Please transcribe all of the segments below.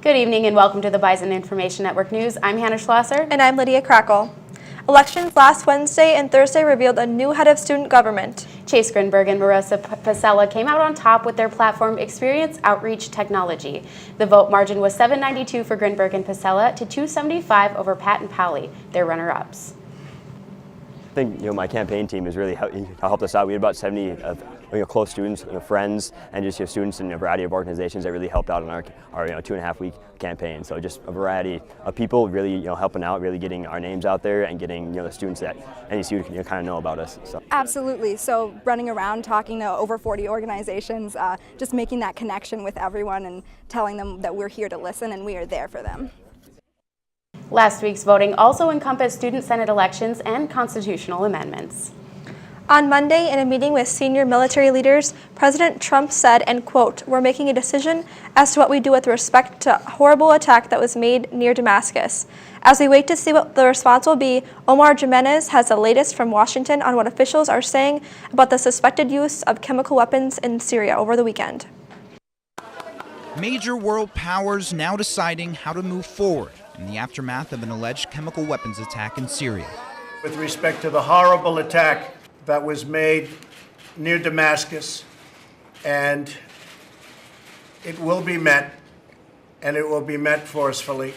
Good evening and welcome to the Bison Information Network News. I'm Hannah Schlosser. And I'm Lydia Crackel. Elections last Wednesday and Thursday revealed a new head of student government. Chase Grinberg and Marissa Pasella came out on top with their platform Experience Outreach Technology. The vote margin was 792 for Grinberg and Pasella to 275 over Pat and Powley, their runner-ups. I think my campaign team has really helped us out. We had about 70 close students, friends, and just students in a variety of organizations that really helped out in our 2.5-week campaign. So just a variety of people really helping out, really getting our names out there and getting the students that NDSU kind of know about us. So. Absolutely. So running around talking to over 40 organizations, just making that connection with everyone and telling them that we're here to listen and we are there for them. Last week's voting also encompassed student senate elections and constitutional amendments. On Monday, in a meeting with senior military leaders, President Trump said, and quote, "We're making a decision as to what we do with respect to a horrible attack that was made near Damascus. As we wait to see what the response will be, Omar Jimenez has the latest from Washington on what officials are saying about the suspected use of chemical weapons in Syria over the weekend." Major world powers now deciding how to move forward in the aftermath of an alleged chemical weapons attack in Syria. With respect to the horrible attack that was made near Damascus, and it will be met, and it will be met forcefully.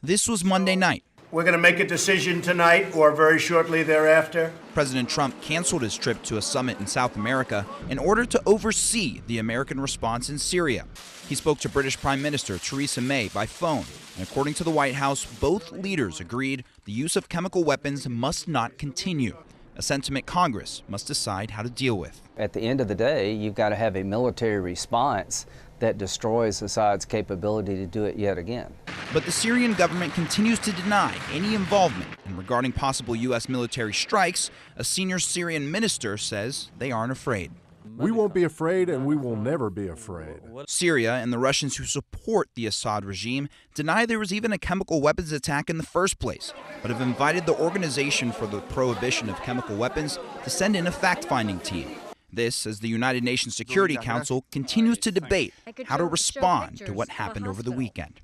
This was Monday night. We're going to make a decision tonight or very shortly thereafter. President Trump canceled his trip to a summit in South America in order to oversee the American response in Syria. He spoke to British Prime Minister Theresa May by phone, and according to the White House, both leaders agreed the use of chemical weapons must not continue, a sentiment Congress must decide how to deal with. At the end of the day, you've got to have a military response that destroys Assad's capability to do it yet again. But the Syrian government continues to deny any involvement. And regarding possible U.S. military strikes, a senior Syrian minister says they aren't afraid. We won't be afraid, and we will never be afraid. Syria and the Russians who support the Assad regime deny there was even a chemical weapons attack in the first place, but have invited the Organization for the Prohibition of Chemical Weapons to send in a fact-finding team. This as the United Nations Security Council continues to debate how to respond to what happened over the weekend.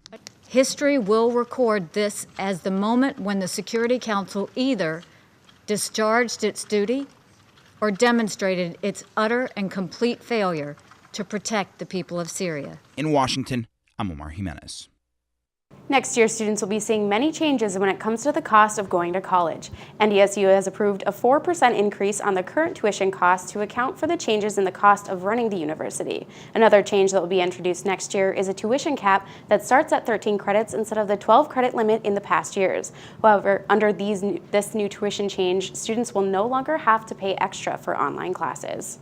History will record this as the moment when the Security Council either discharged its duty or demonstrated its utter and complete failure to protect the people of Syria. In Washington, I'm Omar Jimenez. Next year, students will be seeing many changes when it comes to the cost of going to college. NDSU has approved a 4% increase on the current tuition cost to account for the changes in the cost of running the university. Another change that will be introduced next year is a tuition cap that starts at 13 credits instead of the 12 credit limit in the past years. However, under this new tuition change, students will no longer have to pay extra for online classes.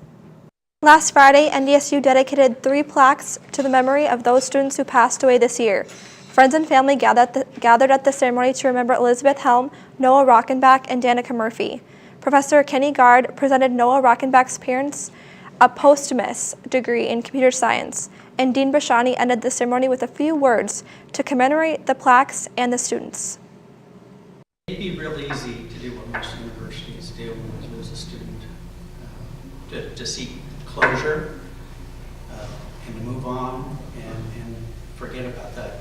Last Friday, NDSU dedicated 3 plaques to the memory of those students who passed away this year. Friends and family gathered at the ceremony to remember Elizabeth Helm, Noah Rockenbach, and Danica Murphy. Professor Kenny Gard presented Noah Rockenbach's parents a posthumous degree in computer science, and Dean Bashani ended the ceremony with a few words to commemorate the plaques and the students. It'd be real easy to do what most universities do when you lose a student, to seek closure and to move on and forget about that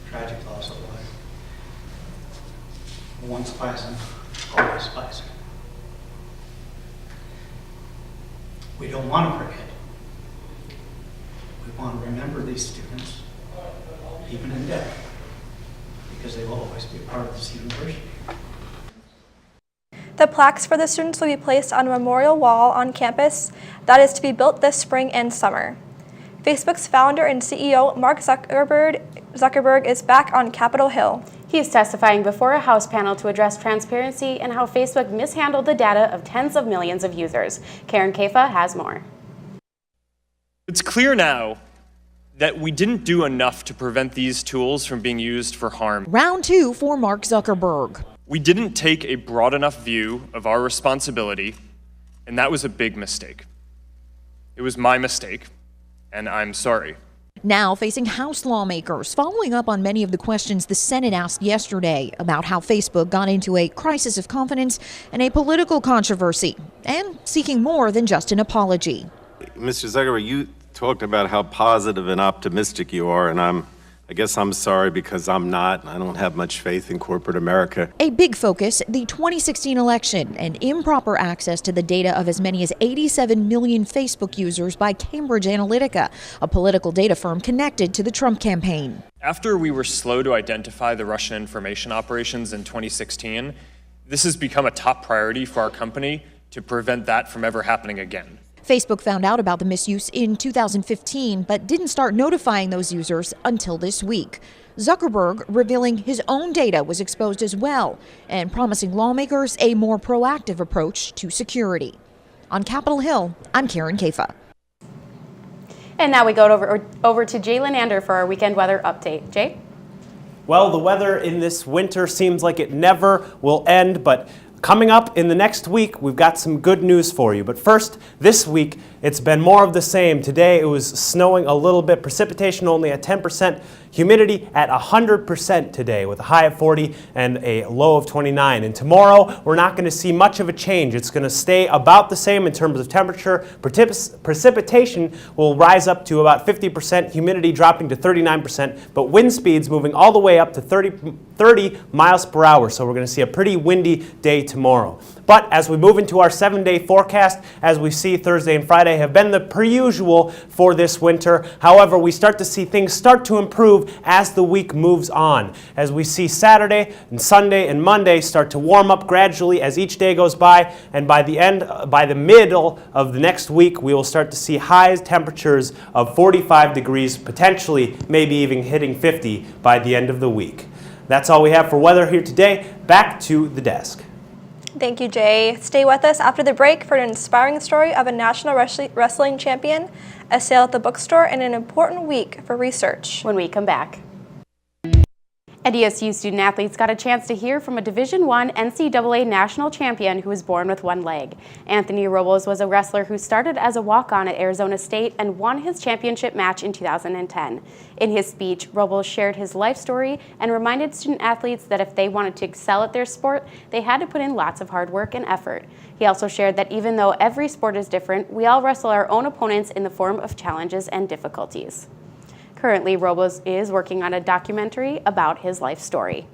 tragic loss of life. Once Bison, always Bison. We don't want to forget. We want to remember these students, even in death, because they will always be a part of this university. The plaques for the students will be placed on a memorial wall on campus that is to be built this spring and summer. Facebook's founder and CEO, Mark Zuckerberg is back on Capitol Hill. He is testifying before a House panel to address transparency and how Facebook mishandled the data of tens of millions of users. Karen Kafa has more. It's clear now that we didn't do enough to prevent these tools from being used for harm. Round 2 for Mark Zuckerberg. We didn't take a broad enough view of our responsibility, and that was a big mistake. It was my mistake, and I'm sorry. Now facing House lawmakers, following up on many of the questions the Senate asked yesterday about how Facebook got into a crisis of confidence and a political controversy, and seeking more than just an apology. Mr. Zuckerberg, you talked about how positive and optimistic you are, and I'm I guess I'm sorry because I don't have much faith in corporate America. A big focus, the 2016 election and improper access to the data of as many as 87 million Facebook users by Cambridge Analytica, a political data firm connected to the Trump campaign. After we were slow to identify the Russian information operations in 2016, this has become a top priority for our company to prevent that from ever happening again. Facebook found out about the misuse in 2015, but didn't start notifying those users until this week. Zuckerberg revealing his own data was exposed as well, and promising lawmakers a more proactive approach to security. On Capitol Hill, I'm Karen Kafa. And now we go over to Jay Lenander for our weekend weather update. Jay? Well, the weather in this winter seems like it never will end, but coming up in the next week, we've got some good news for you. But first, this week, it's been more of the same. Today, it was snowing a little bit, precipitation only at 10%, humidity at 100% today with a high of 40 and a low of 29. And tomorrow, we're not going to see much of a change. It's going to stay about the same in terms of temperature. Precipitation will rise up to about 50%, humidity dropping to 39%, but wind speeds moving all the way up to 30 miles per hour. So we're going to see a pretty windy day tomorrow. But as we move into our 7-day forecast, as we see Thursday and Friday have been the per usual for this winter. However, we start to see things start to improve as the week moves on. As we see Saturday and Sunday and Monday start to warm up gradually as each day goes by, and by the middle of the next week, we will start to see high temperatures of 45 degrees, potentially maybe even hitting 50 by the end of the week. That's all we have for weather here today. Back to the desk. Thank you, Jay. Stay with us after the break for an inspiring story of a national wrestling champion, a sale at the bookstore, and an important week for research. When we come back. NDSU student athletes got a chance to hear from a Division I NCAA national champion who was born with one leg. Anthony Robles was a wrestler who started as a walk-on at Arizona State and won his championship match in 2010. In his speech, Robles shared his life story and reminded student athletes that if they wanted to excel at their sport, they had to put in lots of hard work and effort. He also shared that even though every sport is different, we all wrestle our own opponents in the form of challenges and difficulties. Currently, Robles is working on a documentary about his life story.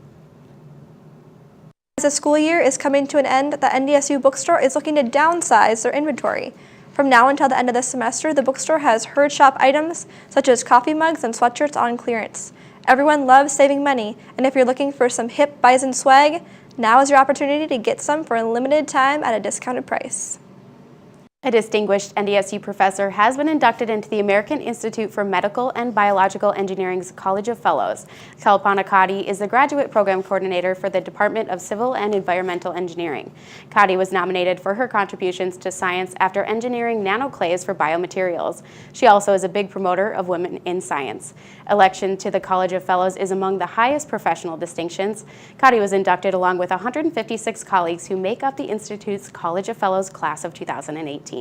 As the school year is coming to an end, the NDSU bookstore is looking to downsize their inventory. From now until the end of the semester, the bookstore has herd shop items such as coffee mugs and sweatshirts on clearance. Everyone loves saving money, and if you're looking for some hip Bison swag, now is your opportunity to get some for a limited time at a discounted price. A distinguished NDSU professor has been inducted into the American Institute for Medical and Biological Engineering's College of Fellows. Kalpana Kadi is the graduate program coordinator for the Department of Civil and Environmental Engineering. Kadi was nominated for her contributions to science after engineering nanoclays for biomaterials. She also is a big promoter of women in science. Election to the College of Fellows is among the highest professional distinctions. Kadi was inducted along with 156 colleagues who make up the Institute's College of Fellows class of 2018.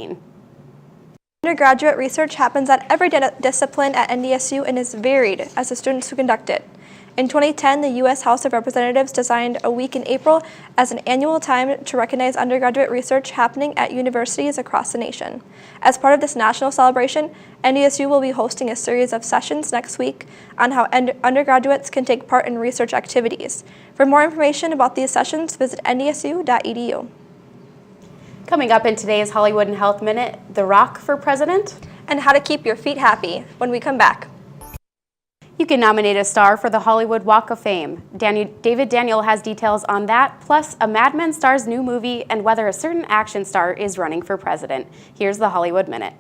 Undergraduate research happens at every discipline at NDSU and is varied as the students who conduct it. In 2010, the U.S. House of Representatives designed a week in April as an annual time to recognize undergraduate research happening at universities across the nation. As part of this national celebration, NDSU will be hosting a series of sessions next week on how undergraduates can take part in research activities. For more information about these sessions, visit ndsu.edu. Coming up in today's Hollywood and Health Minute, The Rock for President, and how to keep your feet happy when we come back. You can nominate a star for the Hollywood Walk of Fame. David Daniel has details on that, plus a Mad Men star's new movie and whether a certain action star is running for president. Here's the Hollywood Minute.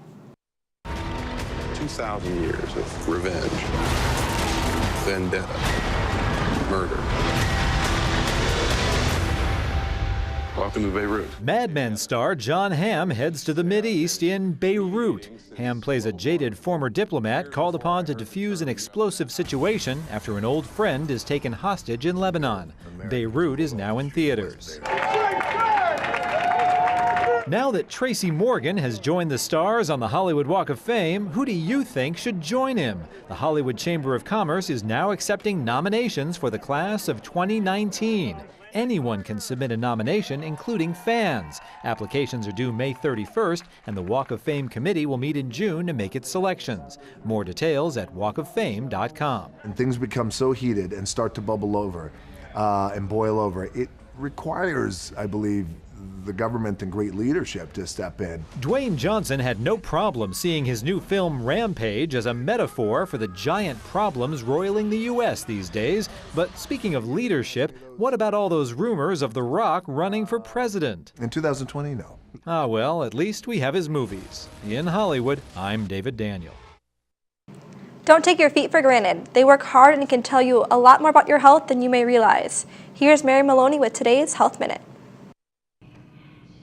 2,000 years of revenge, vendetta, murder. Welcome to Beirut. Mad Men star John Hamm heads to the Mideast in Beirut. Hamm plays a jaded former diplomat called upon to defuse an explosive situation after an old friend is taken hostage in Lebanon. Beirut is now in theaters. Now that Tracy Morgan has joined the stars on the Hollywood Walk of Fame, who do you think should join him? The Hollywood Chamber of Commerce is now accepting nominations for the class of 2019. anyone can submit a nomination, including fans. Applications are due May 31st, and the Walk of Fame committee will meet in June to make its selections. More details at walkoffame.com. And things become so heated and start to bubble over and boil over, it requires, I believe, the government and great leadership to step in. Dwayne Johnson had no problem seeing his new film Rampage as a metaphor for the giant problems roiling the U.S. these days. But speaking of leadership, what about all those rumors of The Rock running for president? In 2020, no. Ah, well, at least we have his movies. In Hollywood, I'm David Daniel. Don't take your feet for granted. They work hard and can tell you a lot more about your health than you may realize. Here's Mary Maloney with today's Health Minute.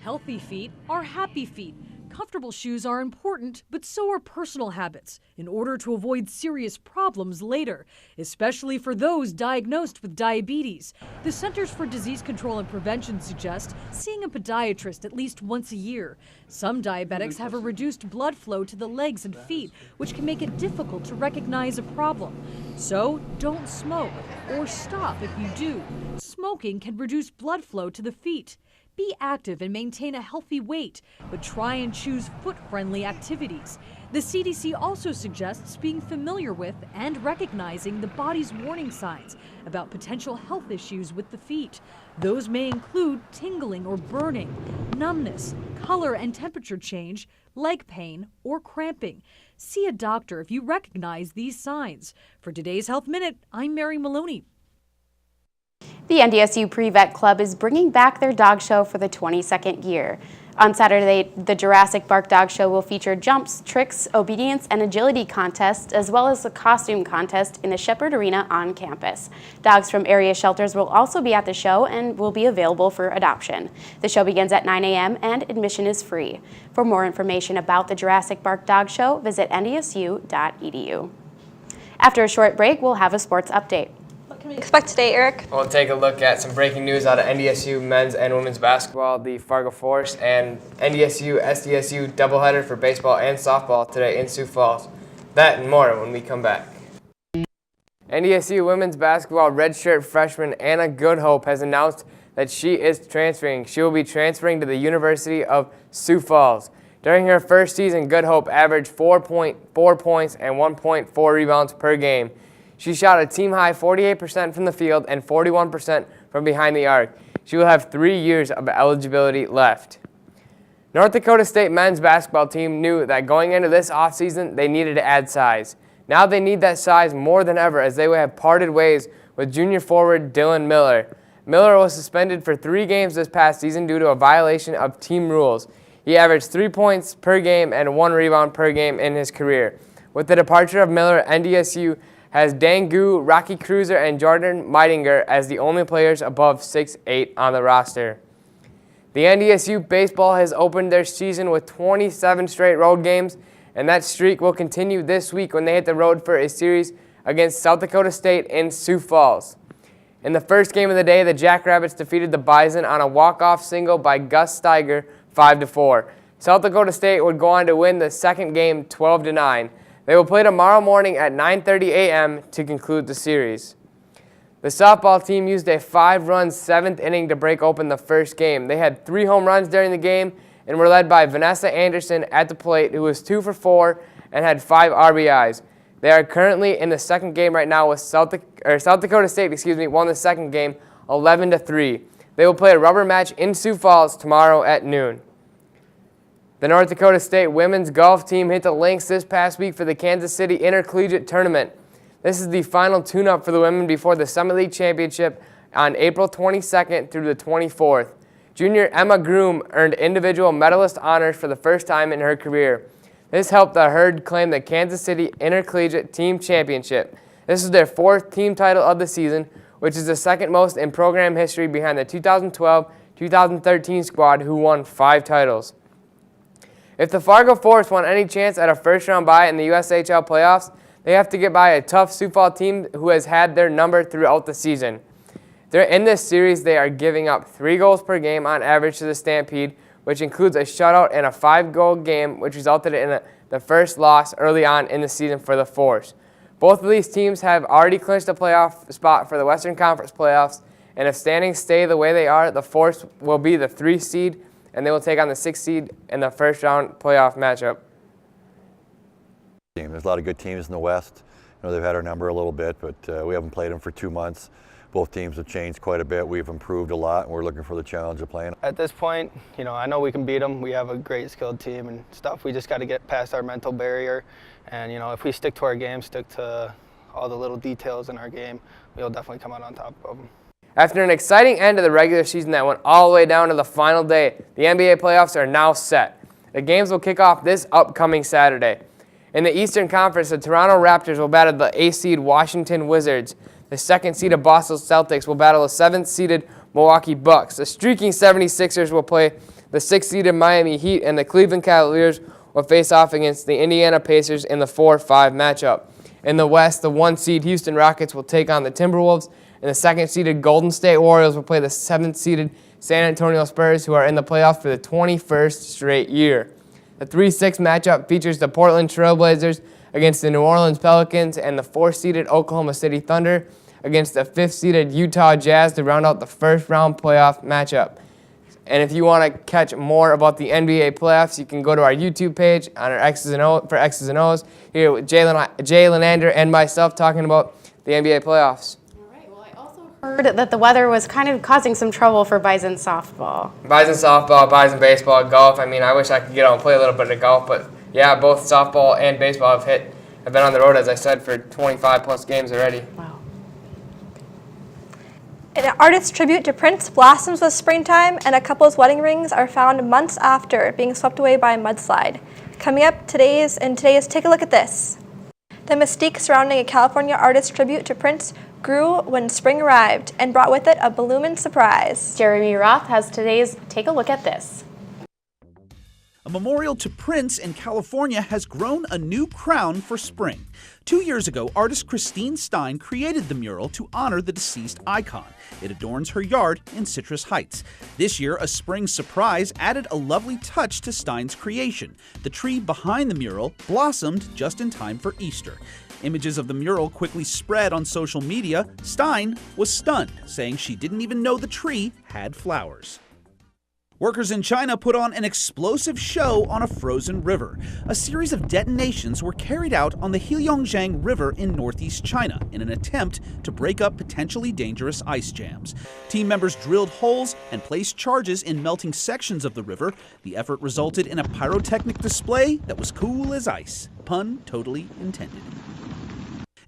Healthy feet are happy feet. Comfortable shoes are important, but so are personal habits in order to avoid serious problems later, especially for those diagnosed with diabetes. The Centers for Disease Control and Prevention suggest seeing a podiatrist at least once a year. Some diabetics have a reduced blood flow to the legs and feet, which can make it difficult to recognize a problem. So don't smoke, or stop if you do. Smoking can reduce blood flow to the feet. Be active and maintain a healthy weight, but try and choose foot-friendly activities. The CDC also suggests being familiar with and recognizing the body's warning signs about potential health issues with the feet. Those may include tingling or burning, numbness, color and temperature change, leg pain, or cramping. See a doctor if you recognize these signs. For today's Health Minute, I'm Mary Maloney. The NDSU Pre-Vet Club is bringing back their dog show for the 22nd year. On Saturday, the Jurassic Bark Dog Show will feature jumps, tricks, obedience, and agility contests, as well as a costume contest in the Shepherd Arena on campus. Dogs from area shelters will also be at the show and will be available for adoption. The show begins at 9 a.m. and admission is free. For more information about the Jurassic Bark Dog Show, visit ndsu.edu. After a short break, we'll have a sports update. What can we expect today, Eric? We'll take a look at some breaking news out of NDSU men's and women's basketball, the Fargo Force and NDSU SDSU doubleheader for baseball and softball today in Sioux Falls. That and more when we come back. NDSU women's basketball redshirt freshman Anna Goodhope has announced that she is transferring. She will be transferring to the University of Sioux Falls. During her first season, Goodhope averaged 4.4 points and 1.4 rebounds per game. She shot a team-high 48% from the field and 41% from behind the arc. She will have 3 years of eligibility left. North Dakota State men's basketball team knew that going into this offseason, they needed to add size. Now they need that size more than ever as they will have parted ways with junior forward Dylan Miller. Miller was suspended for 3 games this past season due to a violation of team rules. He averaged 3 points per game and 1 rebound per game in his career. With the departure of Miller, NDSU has Dangu, Rocky Cruiser, and Jordan Meidinger as the only players above 6'8" on the roster. The NDSU baseball has opened their season with 27 straight road games, and that streak will continue this week when they hit the road for a series against South Dakota State in Sioux Falls. In the first game of the day, the Jackrabbits defeated the Bison on a walk-off single by Gus Steiger 5-4. South Dakota State would go on to win the second game 12-9. They will play tomorrow morning at 9:30 a.m. to conclude the series. The softball team used a 5-run 7th inning to break open the first game. They had 3 home runs during the game and were led by Vanessa Anderson at the plate, who was 2 for 4 and had 5 RBIs. They are currently in the second game right now with South Dakota State, won the second game 11-3. They will play a rubber match in Sioux Falls tomorrow at noon. The North Dakota State women's golf team hit the links this past week for the Kansas City Intercollegiate Tournament. This is the final tune-up for the women before the Summit League Championship on April 22nd through the 24th. Junior Emma Groom earned individual medalist honors for the first time in her career. This helped the Herd claim the Kansas City Intercollegiate Team Championship. This is their 4th team title of the season, which is the second most in program history behind the 2012-2013 squad, who won 5 titles. If the Fargo Force want any chance at a first-round bye in the USHL playoffs, they have to get by a tough Sioux Falls team who has had their number throughout the season. In this series, they are giving up 3 goals per game on average to the Stampede, which includes a shutout and a 5-goal game, which resulted in the first loss early on in the season for the Force. Both of these teams have already clinched a playoff spot for the Western Conference playoffs, And if standings stay the way they are, the Force will be the 3 seed, and they will take on the 6 seed in the first round playoff matchup. There's a lot of good teams in the West. You know, they've had our number a little bit, but we haven't played them for 2 months. Both teams have changed quite a bit. We've improved a lot, and we're looking for the challenge of playing. At this point, you know, I know we can beat them. We have a great skilled team and stuff. We just got to get past our mental barrier. And, you know, if we stick to our game, stick to all the little details in our game, we'll definitely come out on top of them. After an exciting end to the regular season that went all the way down to the final day, the NBA playoffs are now set. The games will kick off this upcoming Saturday. In the Eastern Conference, the Toronto Raptors will battle the 8th seed Washington Wizards. The 2nd seeded Boston Celtics will battle the 7th seeded Milwaukee Bucks. The streaking 76ers will play the 6th seeded Miami Heat, and the Cleveland Cavaliers will face off against the Indiana Pacers in the 4-5 matchup. In the West, the 1 seed Houston Rockets will take on the Timberwolves, and the 2nd seeded Golden State Warriors will play the 7th seeded San Antonio Spurs, who are in the playoffs for the 21st straight year. The 3-6 matchup features the Portland Trailblazers against the New Orleans Pelicans and the 4th seeded Oklahoma City Thunder against the 5th seeded Utah Jazz to round out the first round playoff matchup. And if you want to catch more about the NBA playoffs, you can go to our YouTube page on our X's and O's here with Jay Lenander and myself talking about the NBA playoffs. Heard that the weather was kind of causing some trouble for Bison softball. Bison softball, Bison baseball, golf. I mean, I wish I could get out and play a little bit of golf, but yeah, both softball and baseball have been on the road, as I said, for 25 plus games already. Wow. An artist's tribute to Prince blossoms with springtime, and a couple's wedding rings are found months after being swept away by a mudslide. Coming up today's Take a Look at This. The mystique surrounding a California artist's tribute to Prince grew when spring arrived and brought with it a blooming surprise. Jeremy Roth has today's Take a Look at This. A memorial to Prince in California has grown a new crown for spring. 2 years ago, artist Christine Stein created the mural to honor the deceased icon. It adorns her yard in Citrus Heights. This year, a spring surprise added a lovely touch to Stein's creation. The tree behind the mural blossomed just in time for Easter. Images of the mural quickly spread on social media. Stein was stunned, saying she didn't even know the tree had flowers. Workers in China put on an explosive show on a frozen river. A series of detonations were carried out on the Heilongjiang River in northeast China in an attempt to break up potentially dangerous ice jams. Team members drilled holes and placed charges in melting sections of the river. The effort resulted in a pyrotechnic display that was cool as ice. Pun totally intended.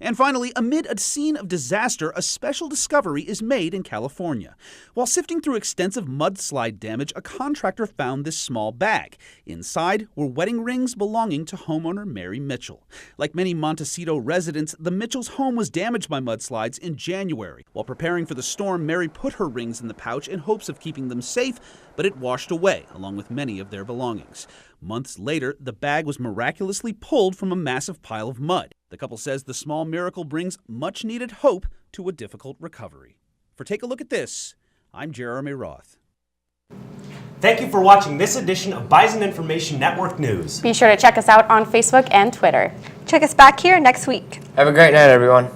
And finally, amid a scene of disaster, a special discovery is made in California. While sifting through extensive mudslide damage, a contractor found this small bag. Inside were wedding rings belonging to homeowner Mary Mitchell. Like many Montecito residents, the Mitchells' home was damaged by mudslides in January. While preparing for the storm, Mary put her rings in the pouch in hopes of keeping them safe, but it washed away, along with many of their belongings. Months later, the bag was miraculously pulled from a massive pile of mud. The couple says the small miracle brings much-needed hope to a difficult recovery. For Take a Look at This, I'm Jeremy Roth. Thank you for watching this edition of Bison Information Network News. Be sure to check us out on Facebook and Twitter. Check us back here next week. Have a great night, everyone.